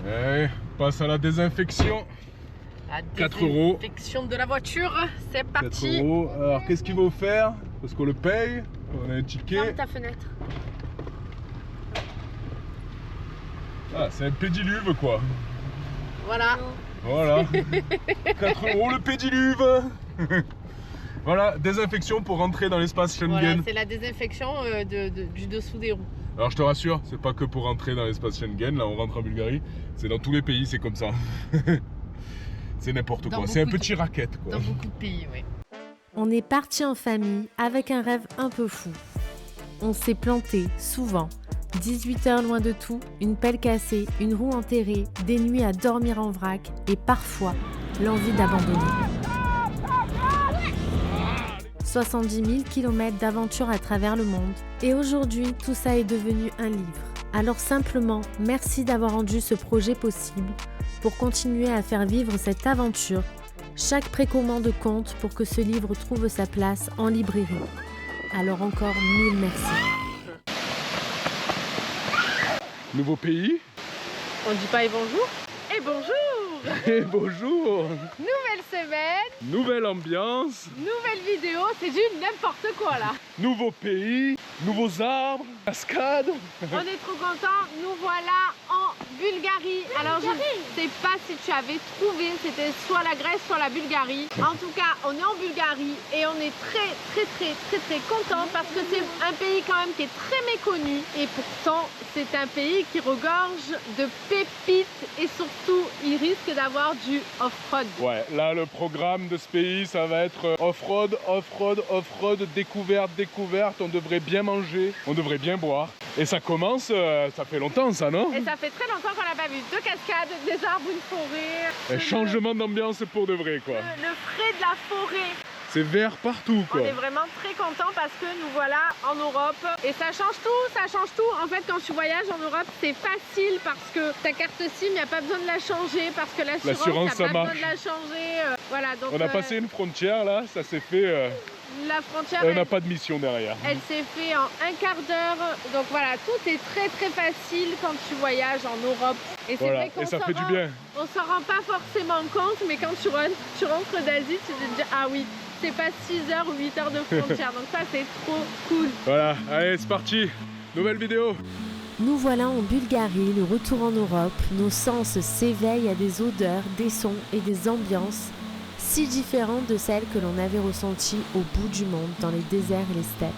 Allez, passe à la désinfection. La 4 €. désinfection de la voiture, c'est 4 parti. €. Alors qu'est-ce qu'il faut faire? Parce qu'on le paye, on a un Ferme ticket. ta fenêtre. Ah, c'est un pédiluve quoi. Voilà. Voilà. 4 € le pédiluve. Voilà, désinfection pour rentrer dans l'espace Schengen. Voilà, c'est la désinfection du dessous des roues. Alors je te rassure, c'est pas que pour rentrer dans l'espace Schengen, là on rentre en Bulgarie, c'est dans tous les pays, c'est comme ça. C'est n'importe quoi, c'est un petit racket quoi. Dans beaucoup de pays, oui. On est parti en famille avec un rêve un peu fou. On s'est planté souvent. 18 heures loin de tout, une pelle cassée, une roue enterrée, des nuits à dormir en vrac et parfois l'envie d'abandonner. 70 000 km d'aventure à travers le monde. Et aujourd'hui, tout ça est devenu un livre. Alors simplement, merci d'avoir rendu ce projet possible. Pour continuer à faire vivre cette aventure, chaque précommande compte pour que ce livre trouve sa place en librairie. Alors encore 1000 merci. Nouveau pays. On dit pas et bonjour? Et bonjour! Et bonjour. Nouvelle semaine, Nouvelle ambiance, nouvelle vidéo, c'est du n'importe quoi là. nouveau pays, nouveaux arbres, cascades. On est trop contents, nous voilà en Bulgarie. Alors je ne sais pas si tu avais trouvé, c'était soit la Grèce, soit la Bulgarie. En tout cas, on est en Bulgarie et on est très contents parce que c'est un pays quand même qui est très méconnu et pourtant c'est un pays qui regorge de pépites et surtout il risque d'avoir du off-road. Ouais, là le programme de ce pays, ça va être off-road, off-road, off-road, découverte, découverte. On devrait bien manger, on devrait bien boire. Et ça commence, ça fait longtemps ça, non? Et ça fait très longtemps qu'on n'a pas vu deux cascades, des arbres, une forêt. Un changement d'ambiance pour de vrai quoi. Le frais de la forêt. C'est vert partout quoi. On est vraiment très contents parce que nous voilà en Europe et ça change tout, ça change tout. En fait, quand tu voyages en Europe, c'est facile parce que ta carte SIM, il n'y a pas besoin de la changer parce que l'assurance, il n'y a pas besoin de la changer. Voilà, donc, on a passé une frontière là, ça s'est fait. La frontière, on n'a pas de mission derrière. Elle s'est fait en un quart d'heure. Donc voilà, tout est très facile quand tu voyages en Europe. Et c'est vrai qu'on ça fait du bien. On s'en rend pas forcément compte, mais quand tu rentres d'Asie, tu te dis ah oui, c'est pas 6 heures ou 8 heures de frontière. Donc ça, c'est trop cool. Voilà, allez, c'est parti. Nouvelle vidéo. Nous voilà en Bulgarie, le retour en Europe. Nos sens s'éveillent à des odeurs, des sons et des ambiances si différentes de celles que l'on avait ressenties au bout du monde, dans les déserts et les steppes.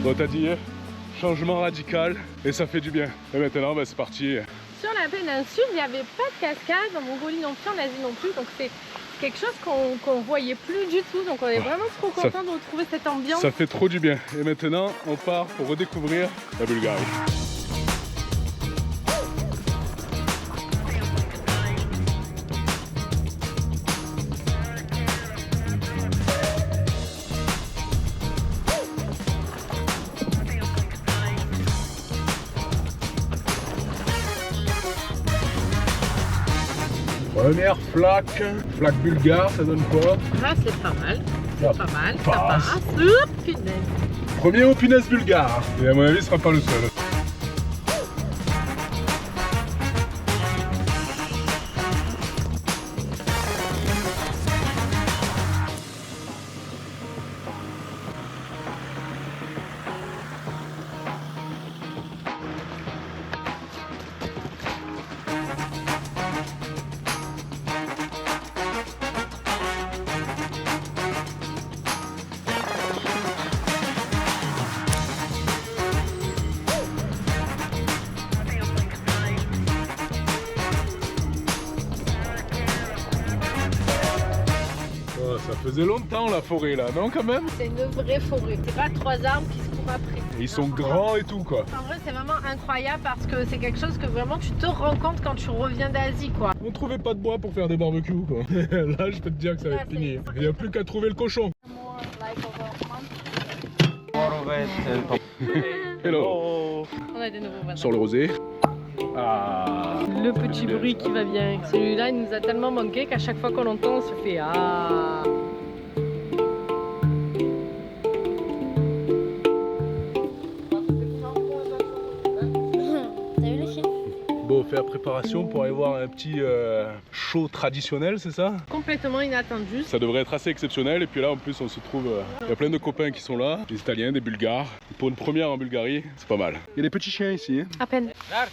Bon, t'as dit, changement radical et ça fait du bien. Et maintenant, bah, c'est parti. Sur la péninsule, il n'y avait pas de cascade, en Mongolie non plus, en Asie non plus. Donc c'est quelque chose qu'on voyait plus du tout. Donc on est vraiment trop contents de retrouver cette ambiance. Ça fait trop du bien. Et maintenant, on part pour redécouvrir la Bulgarie. Première flaque bulgare, ça donne quoi? Ah, c'est pas mal, Ça pas mal, passe. ça passe. Oups, punaise. Premier au punaise bulgare. Et à mon avis, ce sera pas le seul. Ça faisait longtemps la forêt là, non quand même? C'est une vraie forêt. C'est pas 3 arbres qui se courent après. Et ils sont grands et tout quoi. En vrai, c'est vraiment incroyable parce que c'est quelque chose que vraiment tu te rends compte quand tu reviens d'Asie, quoi. On trouvait pas de bois pour faire des barbecues quoi. Là, je peux te dire que ça va être fini. Il n'y a plus qu'à trouver le cochon. Hello. On a des nouveaux voisins. Sur le rosé. Ah. Le petit bruit qui va bien. Celui-là, il nous a tellement manqué qu'à chaque fois qu'on l'entend, on se fait ah. Bon, on fait la préparation pour aller voir un petit show traditionnel, c'est ça? Complètement inattendu. Ça devrait être assez exceptionnel et puis là en plus on se trouve, il y a plein de copains qui sont là, des Italiens, des Bulgares. Pour une première en Bulgarie, c'est pas mal. Il y a des petits chiens ici. Hein. À peine.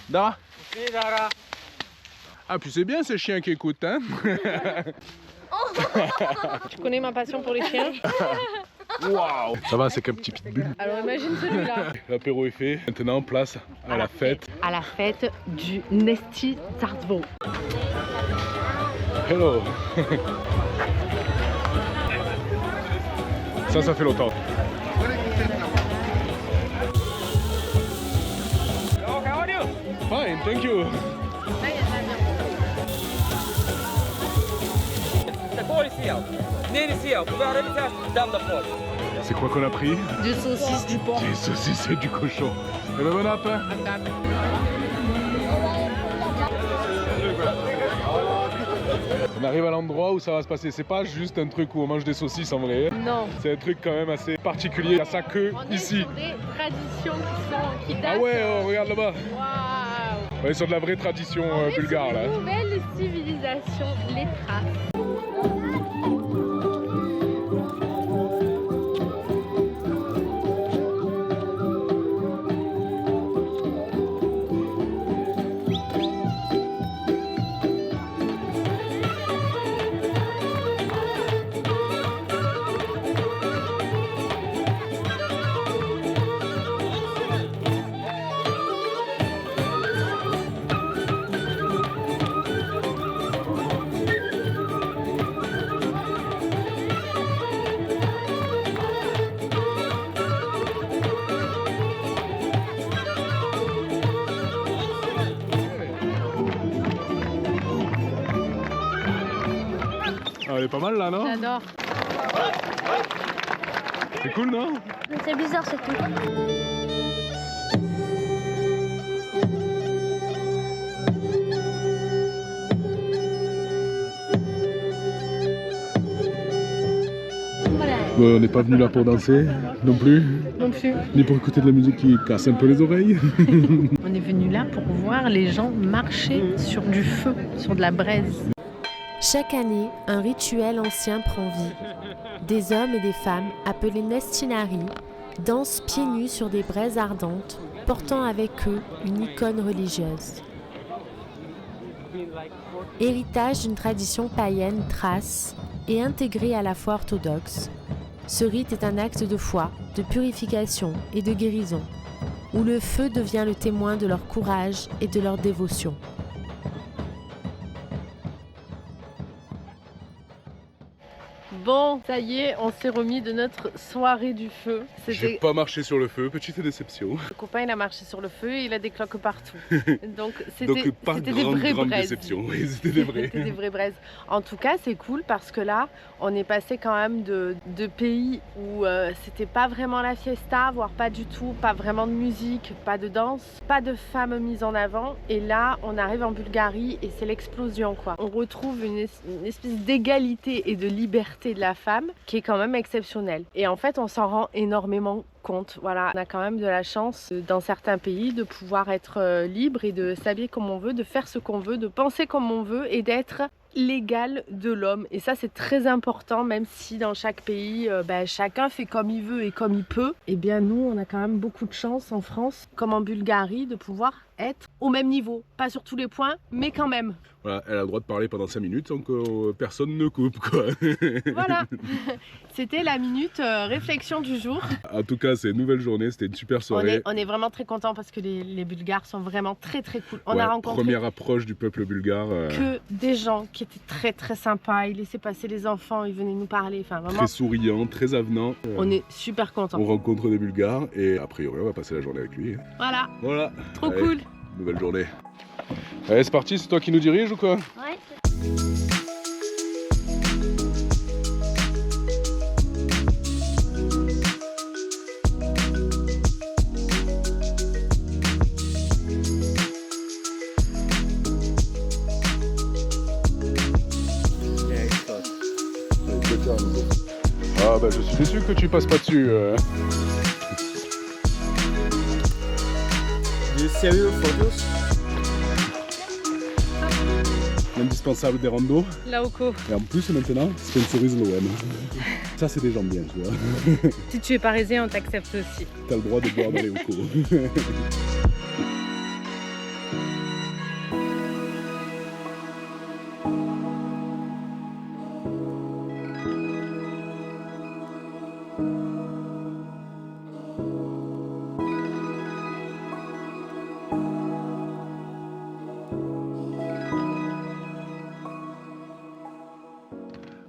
Dara. Ah puis c'est bien ces chiens qui écoutent hein. Tu connais ma passion pour les chiens? Waouh. Ça va, c'est qu'un petit pitbull. Alors imagine celui-là. L'apéro est fait, maintenant place à la fête. À la fête du Nesty Tartvo. Hello. Ça fait longtemps. Hello, how are you? Fine, thank you. C'est quoi qu'on a pris? Du saucisse, du porc. Des saucisses et du cochon. Et ben bon appétit. On arrive à l'endroit où ça va se passer. C'est pas juste un truc où on mange des saucisses en vrai. Non. C'est un truc quand même assez particulier. Il y a ça que On est ici. sur des traditions qui datent. Ah ouais, oh, regarde là-bas. Waouh. On est sur de la vraie tradition On est bulgare sur là. une nouvelle civilisation, les traces. Ah, elle est pas mal là, non? J'adore. C'est cool, non? C'est bizarre, c'est tout. On n'est pas venu là pour danser non plus, Non plus. ni pour écouter de la musique qui casse un peu les oreilles. On est venu là pour voir les gens marcher sur du feu, sur de la braise. Chaque année, un rituel ancien prend vie. Des hommes et des femmes, appelés Nestinari, dansent pieds nus sur des braises ardentes, portant avec eux une icône religieuse. Héritage d'une tradition païenne thrace et intégrée à la foi orthodoxe, ce rite est un acte de foi, de purification et de guérison, où le feu devient le témoin de leur courage et de leur dévotion. Bon, ça y est, on s'est remis de notre soirée du feu. J'ai pas marché sur le feu, petite déception. Le copain, il a marché sur le feu et il a des cloques partout. Donc, Donc pas c'était des vraies grande braises. déception, oui, c'était des vrais. C'était des vraies braises. En tout cas, c'est cool parce que là, on est passé quand même de pays où c'était pas vraiment la fiesta, voire pas du tout, pas vraiment de musique, pas de danse, pas de femmes mises en avant. Et là, on arrive en Bulgarie et c'est l'explosion, quoi. On retrouve une espèce d'égalité et de liberté de la femme qui est quand même exceptionnelle. Et en fait, on s'en rend énormément compte. Voilà, on a quand même de la chance dans certains pays de pouvoir être libre et de s'habiller comme on veut, de faire ce qu'on veut, de penser comme on veut et d'être l'égal de l'homme. Et ça, c'est très important, même si dans chaque pays, chacun fait comme il veut et comme il peut. Et bien nous, on a quand même beaucoup de chance en France, comme en Bulgarie, de pouvoir être au même niveau. Pas sur tous les points, mais quand même. Voilà, elle a le droit de parler pendant 5 minutes sans que personne ne coupe, quoi. Voilà, c'était la minute réflexion du jour. En tout cas, c'est une nouvelle journée, c'était une super soirée. On est vraiment très contents parce que les Bulgares sont vraiment très cool. On Ouais, a rencontré première approche du peuple bulgare. que des gens qui étaient très sympas. Ils laissaient passer les enfants, ils venaient nous parler. Enfin, vraiment, Très souriant, très avenant. on est super contents. On rencontre des Bulgares et a priori, on va passer la journée avec lui. Voilà, Voilà. trop Allez, cool. Nouvelle journée. Allez, c'est parti, c'est toi qui nous dirige ou quoi? Ouais. Ah bah je suis déçu que tu passes pas dessus. You serious photos? L'indispensable des randos. Laoko, Et en plus maintenant, sponsorise l'OM. Ça c'est des gens bien, tu vois. si tu es parisien, on t'accepte aussi. T'as le droit de boire dans les locaux.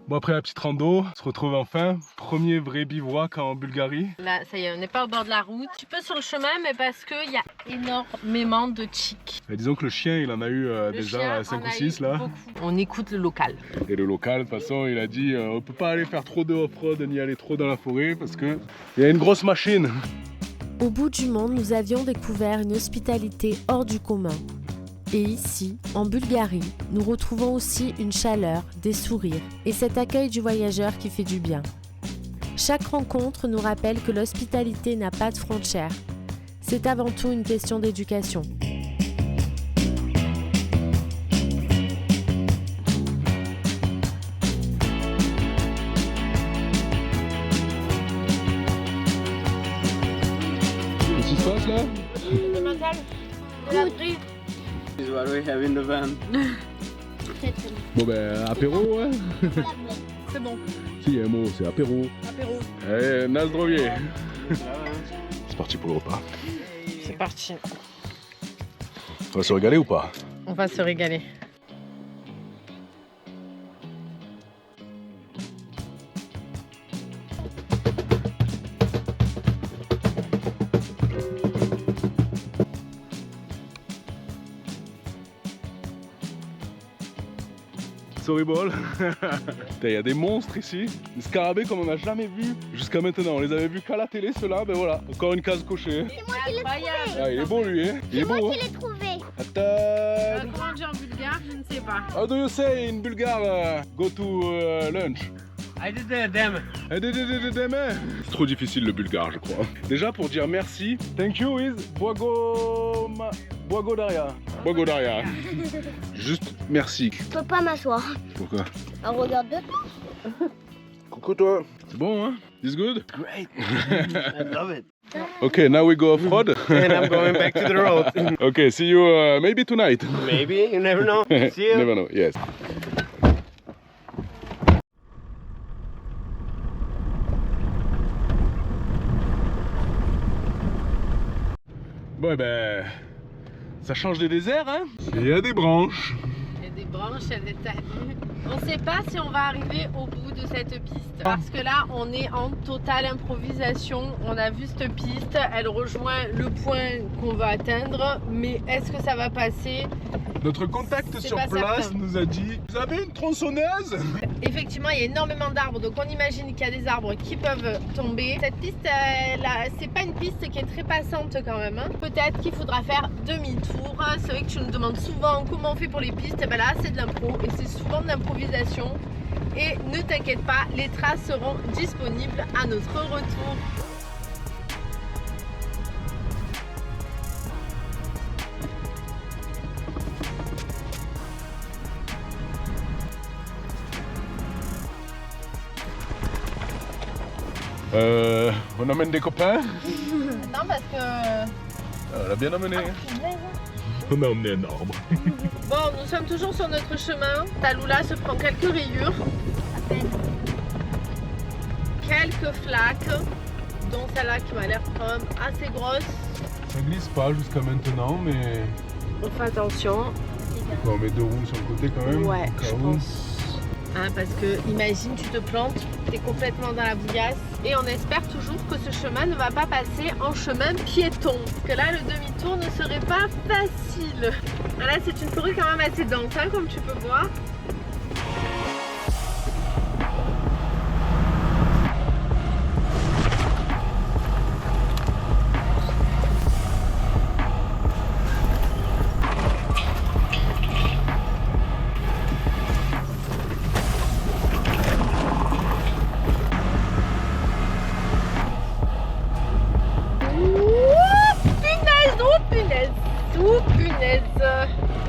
Bon, après la petite rando, on se retrouve enfin. Premier vrai bivouac en Bulgarie. Là, ça y est, on n'est pas au bord de la route. Un petit peu sur le chemin, mais parce qu'il y a énormément de chics. Et disons que le chien, il en a eu Le déjà chien 5 en ou a 6 eu là. beaucoup. On écoute le local. Et le local, de toute façon, il a dit on peut pas aller faire trop de off-road ni aller trop dans la forêt parce que il y a une grosse machine. Au bout du monde, nous avions découvert une hospitalité hors du commun. Et ici, en Bulgarie, nous retrouvons aussi une chaleur, des sourires et cet accueil du voyageur qui fait du bien. Chaque rencontre nous rappelle que l'hospitalité n'a pas de frontières. C'est avant tout une question d'éducation. Qu'est-ce qui se passe là? Le mental de la brise. This is what we have in the van. Bon ben apéro, ouais. C'est bon, Si, il y a un mot, c'est apéro. apéro. Allez, Nazdrovie. C'est parti pour le repas. C'est parti. On va se régaler ou pas? On va se régaler. Sorry ball. Il y a des monstres ici, des scarabées comme on n'a jamais vu jusqu'à maintenant. On les avait vus qu'à la télé, ceux-là. Ben voilà, encore une case cochée. Ah, il est beau lui, hein. Il est beau. Je l'ai trouvé. Attends. Comment on dit en bulgare, je ne sais pas. How do you say in Bulgare go to lunch? I did the demo. C'est trop difficile le bulgare, je crois. Déjà pour dire merci, thank you is Błagodaria. Błagodaria. Juste merci. Je peux pas m'asseoir. Pourquoi? Regarde. Coucou toi. C'est bon, hein? Is good? Great. I love it. Okay, now we go off-road. And I'm going back to the road. Okay, see you maybe tonight. Maybe, you never know. See you. Never know, yes. Bon, eh ben, ça change des déserts, hein? Il y a des branches. Il y a des branches, il y a des talus. On ne sait pas si on va arriver au bout de cette piste. Parce que là, on est en totale improvisation. On a vu cette piste, elle rejoint le point qu'on va atteindre. Mais est-ce que ça va passer? Notre contact C'est sur pas place certain. nous a dit « Vous avez une tronçonneuse ?» Effectivement, il y a énormément d'arbres, donc on imagine qu'il y a des arbres qui peuvent tomber. Cette piste, c'est pas une piste qui est très passante quand même. Hein. Peut-être qu'il faudra faire demi-tour. C'est vrai que tu nous demandes souvent comment on fait pour les pistes. Et ben là, c'est de l'impro et c'est souvent de l'improvisation. Et ne t'inquiète pas, les traces seront disponibles à notre retour. On emmène des copains. Non, parce que On l'a bien amené. On a emmené un arbre. Bon, nous sommes toujours sur notre chemin. Tallulah se prend quelques rayures. Quelques flaques, dont celle-là qui m'a l'air quand même assez grosse. Ça glisse pas jusqu'à maintenant, mais On fait attention. on met 2 roues sur le côté quand même. Ouais, au cas je où. pense. Hein, parce que imagine, tu te plantes, tu es complètement dans la bouillasse. Et on espère toujours que ce chemin ne va pas passer en chemin piéton. Parce que là, le demi-tour ne serait pas facile. Là, c'est une forêt quand même assez dense, hein, comme tu peux voir.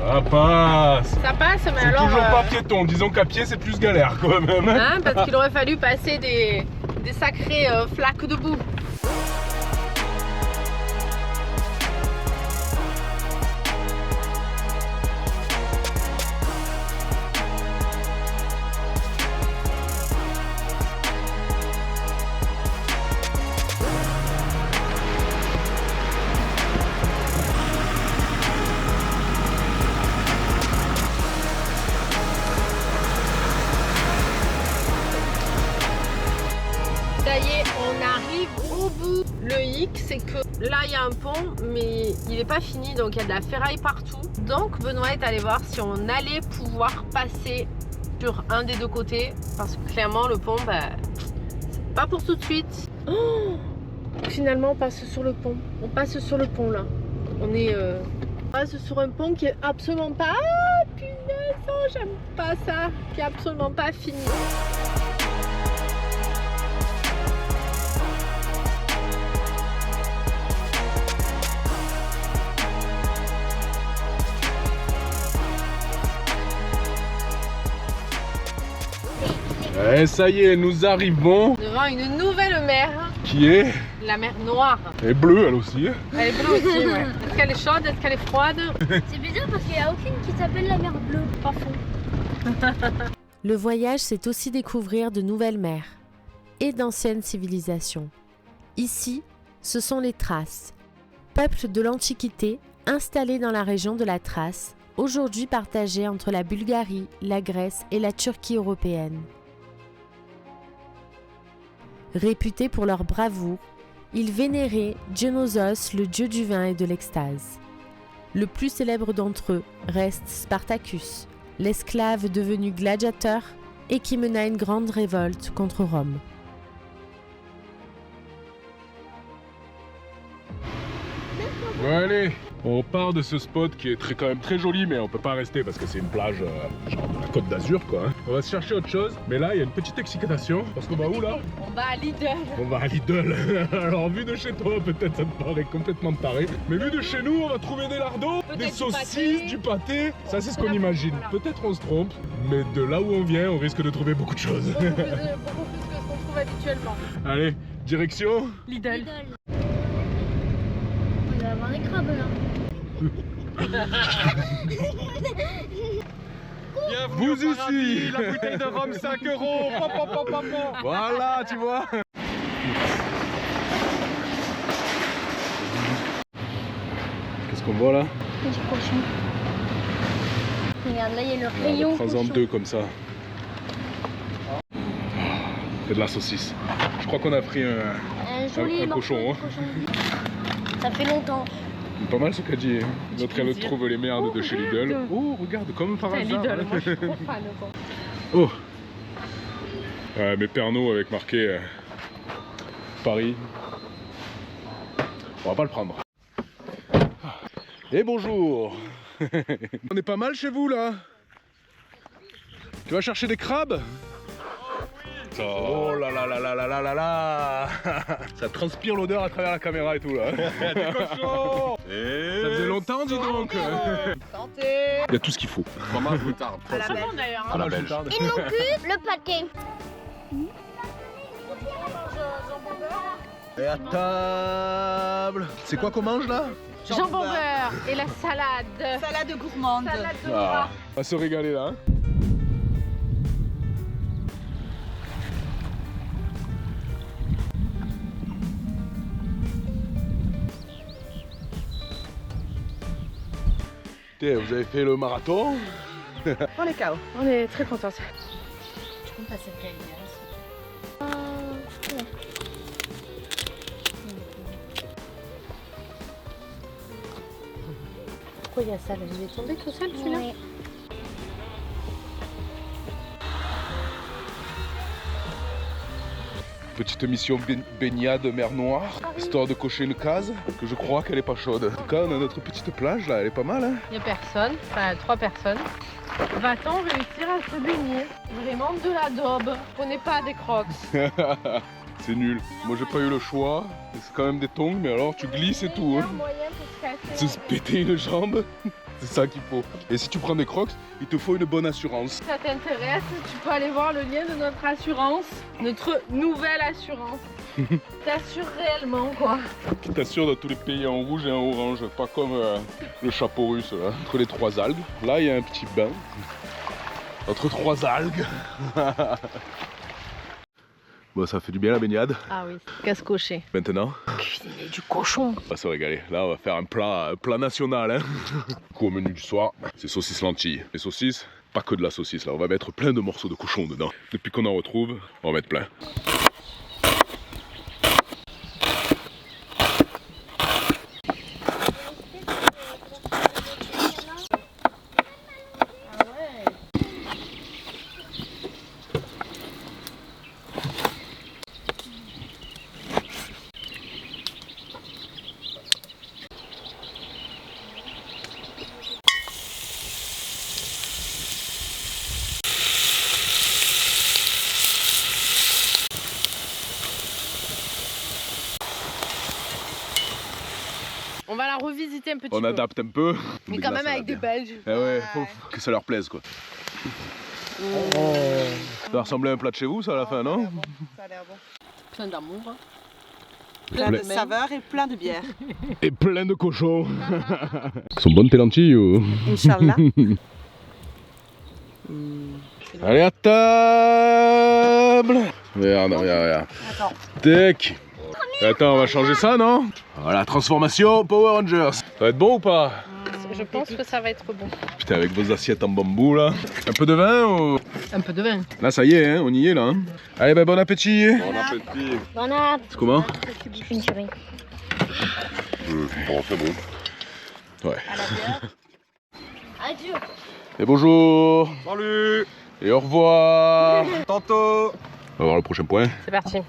Ça passe. Ça passe, mais C'est alors... toujours pas piéton, disons qu'à pied c'est plus galère quand même. Hein, parce qu'il aurait fallu passer des sacrées flaques de boue. Ça y est, on arrive au bout. Le hic, c'est que là, il y a un pont, mais il n'est pas fini, donc il y a de la ferraille partout. Donc, Benoît est allé voir si on allait pouvoir passer sur un des deux côtés, parce que clairement, le pont, c'est pas pour tout de suite. Oh, finalement, on passe sur le pont. On passe sur le pont, là. On passe sur un pont qui est absolument pas... Ah, punaise, oh, j'aime pas ça. Qui est absolument pas fini. Et ça y est, nous arrivons. Devant une nouvelle mer, Qui est la mer Noire. Elle est bleue elle aussi. Elle est bleue aussi, ouais. Est-ce qu'elle est chaude? Est-ce qu'elle est froide? C'est bizarre parce qu'il n'y a aucune qui s'appelle la mer bleue. Pas fond. Le voyage, c'est aussi découvrir de nouvelles mers et d'anciennes civilisations. Ici, ce sont les Thraces, peuple de l'Antiquité installé dans la région de la Thrace, aujourd'hui partagée entre la Bulgarie, la Grèce et la Turquie européenne. Réputés pour leur bravoure, ils vénéraient Dionysos, le dieu du vin et de l'extase. Le plus célèbre d'entre eux reste Spartacus, l'esclave devenu gladiateur et qui mena une grande révolte contre Rome. Bon allez, on part de ce spot qui est quand même très joli, mais on peut pas rester parce que c'est une plage genre de la Côte d'Azur quoi. On va se chercher autre chose, mais là il y a une petite excitation parce qu'on va où là? On va à Lidl. On va à Lidl. Alors vu de chez toi peut-être ça te paraît complètement taré, mais vu de chez nous on va trouver des lardons, des saucisses, du pâté. Ça c'est ce qu'on imagine. Peut-être on se trompe, mais de là où on vient on risque de trouver beaucoup de choses. Beaucoup plus que ce qu'on trouve habituellement. Allez, direction Lidl. On va avoir des crabes là. Vous ici, la bouteille de rhum 5 €. Voilà, tu vois. Qu'est-ce qu'on voit là? Petit cochon. Regarde, là il y a le On rayon. prend en cochon. deux comme ça. C'est de la saucisse. Je crois qu'on a pris Un joli un morceau cochon, de cochon. Ça fait longtemps. pas mal ce qu'a dit. L'autre elle trouve les merdes de chez Lidl. Oh regarde, comme par hasard. Lidl, moi je suis trop fan. Oh mes Pernod avec marqué Paris. On va pas le prendre. Et bonjour. On est pas mal chez vous là. Tu vas chercher des crabes? Oh là là là là là là là là. Ça transpire l'odeur à travers la caméra et tout là. Du cochon. Ça faisait longtemps dis donc. Santé. Il y a tout ce qu'il faut. Fromage moutarde. À la main d'ailleurs. À la belge. Il nous pue le pâté. Et à table. C'est quoi qu'on mange là? Jambon beurre et la salade. Salade gourmande. Salade de Ah, rat. on va se régaler là. Hein. Putain, vous avez fait le marathon? On est KO. On est très contents. Tu peux me passer le cahier. Pourquoi il y a ça là? Il est tombé tout seul celui-là? Oui. Petite mission baignade mer Noire, histoire de cocher une case, que je crois qu'elle est pas chaude. En tout cas, on a notre petite plage là, elle est pas mal. Hein. Il n'y a personne, enfin 3 personnes. Va-t-on réussir à se baigner? Vraiment de la daube. On n'est pas des crocs. C'est nul. Moi j'ai pas eu le choix. C'est quand même des tongs, mais alors tu glisses et tout. Hein. Moyen pour se casser. Se péter une jambe, c'est ça qu'il faut. Et si tu prends des crocs, il te faut une bonne assurance. Si ça t'intéresse, tu peux aller voir le lien de notre assurance, notre nouvelle assurance. T'assures réellement quoi. Qui t'assure dans tous les pays en rouge et en orange, pas comme le chapeau russe là. Entre les 3 algues, là il y a un petit bain. Entre 3 algues. Bon, ça fait du bien la baignade. Ah oui, casse-cocher. Maintenant, Cuisiner du cochon. on va se régaler. Là, on va faire un plat national. Hein. Du coup, au menu du soir, c'est saucisses lentilles. Les saucisses, pas que de la saucisse là. On va mettre plein de morceaux de cochon dedans. Depuis qu'on en retrouve, on va mettre plein. On va la revisiter un petit On peu. adapte un peu. Mais quand même avec des Belges. Eh ouais, faut que ça leur plaise quoi. Ça ressemblait à un plat de chez vous ça à la fin, non? Ça a l'air bon. Plein d'amour. Hein. Plein de saveurs et plein de bière. Et plein de cochons. Ils sont bonnes tes lentilles ou... Inch'Allah. Allez à table. Regarde. Attends. Tac. Attends, on va changer ça, non? Voilà, transformation Power Rangers. Ça va être bon ou pas? Je pense que ça va être bon. Putain, avec vos assiettes en bambou là. Un peu de vin ou... Un peu de vin. Là, ça y est, hein, on y est là. Hein. Allez, ben bon appétit. Bon appétit. Bon app. C'est comment? Une tuerie. Bon, c'est bon. Ouais. À la bière. Adieu. Et bonjour. Salut. Et au revoir. Tantôt. On va voir le prochain point. C'est parti.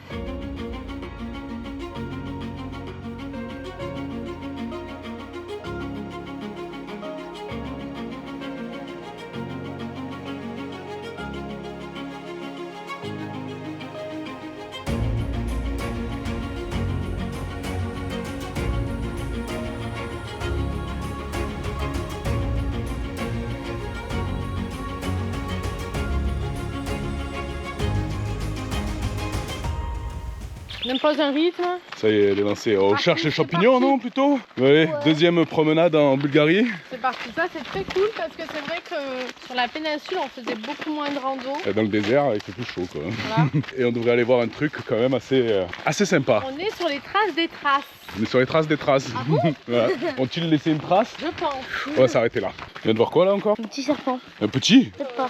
On pose un rythme. Ça y est, elle est lancée. On cherche les champignons, non, plutôt? Ouais, deuxième promenade en Bulgarie. C'est parti. Ça, c'est très cool parce que c'est vrai que sur la péninsule, on faisait beaucoup moins de rando. Et dans le désert, il fait plus chaud, quoi. Voilà. Et on devrait aller voir un truc quand même assez sympa. On est sur les traces des traces. On est sur les traces des traces. Ah bon? Voilà. Ont-ils laissé une trace? Je pense. On va s'arrêter là. On vient de voir quoi là encore? Un petit serpent. Un petit? Peut-être pas.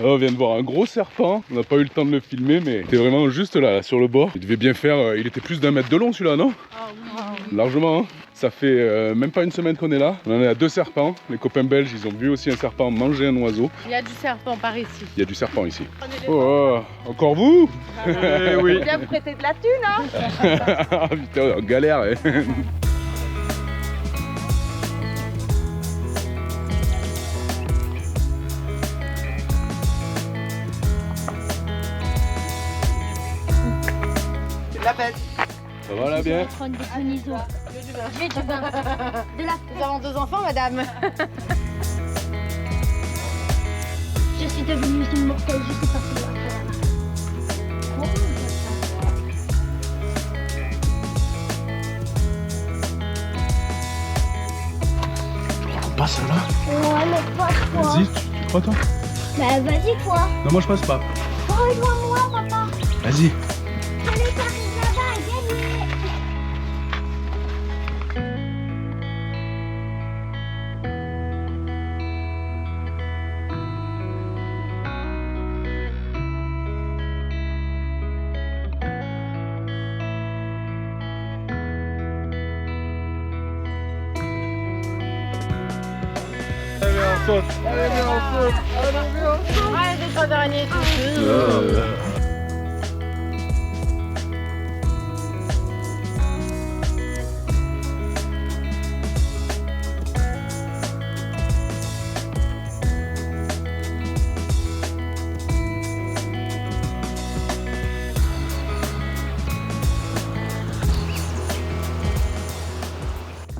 On vient de voir un gros serpent. On n'a pas eu le temps de le filmer, mais il était vraiment juste là, sur le bord. Il devait bien faire. Il était plus d'1 mètre de long celui-là, non? Ah oui. Largement. Hein. Ça fait même pas une semaine qu'on est là. On en est à 2 serpents. Les copains belges, ils ont vu aussi un serpent manger un oiseau. Il y a du serpent par ici. Il y a du serpent ici. Prenez-les. Oh, encore vous? Eh oui. bien vous prêtez de la thune, hein. Ah putain, on galère. Hein. C'est de la pêche. Ça va là bien? Prendre des conisos. J'ai du vin. De la Nous avons 2 enfants, madame. Je suis devenue une mortelle, je sais pas ce que je vais faire. passe là? Ouais, mais pas toi. Vas-y, tu crois toi? Bah, vas-y, toi. Non, moi je passe pas. Rejoins-moi, papa. Vas-y. Allez, t'arrives là-bas à gagner. Allez, on saute. Allez, viens, on saute. Allez, viens. Ouais, des trois derniers.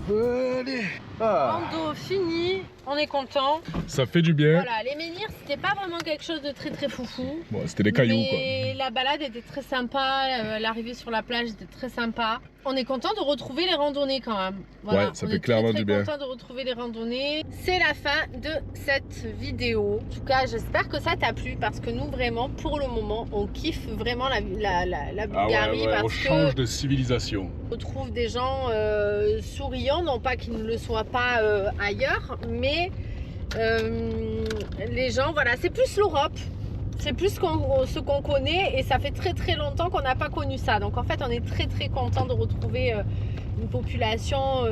Allez. Ah. Rando fini, on est content. Ça fait du bien. Voilà, les menhirs, c'était pas vraiment quelque chose de très très foufou. Bon, c'était des cailloux Mais la balade était très sympa, l'arrivée sur la plage était très sympa. On est content de retrouver les randonnées quand même. Voilà, Ouais, ça on fait est clairement très, du bien. content de retrouver les randonnées. C'est la fin de cette vidéo. En tout cas, j'espère que ça t'a plu parce que nous vraiment, pour le moment, on kiffe vraiment la Ah Bulgarie ouais, on parce change que de civilisation. on retrouve des gens souriants, non pas qu'ils ne le soient pas ailleurs, mais les gens, voilà, c'est plus l'Europe. C'est plus ce qu'on connaît et ça fait très très longtemps qu'on n'a pas connu ça. Donc en fait on est très très content de retrouver une population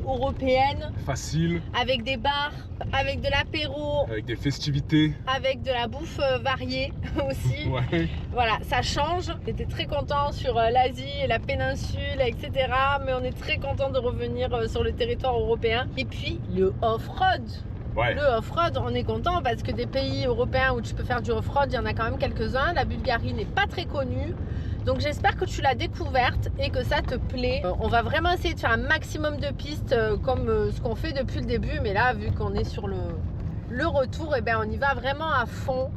européenne. Facile, Avec des bars, avec de l'apéro, avec des festivités. avec de la bouffe variée aussi. Ouais. Voilà, ça change. On était très content sur l'Asie et la péninsule, etc. Mais on est très content de revenir sur le territoire européen. Et puis le off-road. Ouais. Le off-road, on est content parce que des pays européens où tu peux faire du off-road, il y en a quand même quelques-uns. La Bulgarie n'est pas très connue. Donc j'espère que tu l'as découverte et que ça te plaît. On va vraiment essayer de faire un maximum de pistes comme ce qu'on fait depuis le début. Mais là, vu qu'on est sur le retour, et ben on y va vraiment à fond.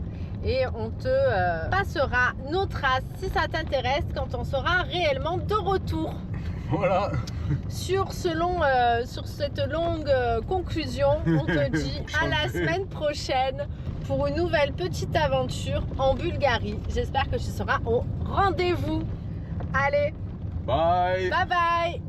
Et on te passera nos traces si ça t'intéresse quand on sera réellement de retour. Voilà. Sur cette longue conclusion, on te dit à la semaine prochaine pour une nouvelle petite aventure en Bulgarie. J'espère que tu seras au rendez-vous. Allez, Bye. bye bye!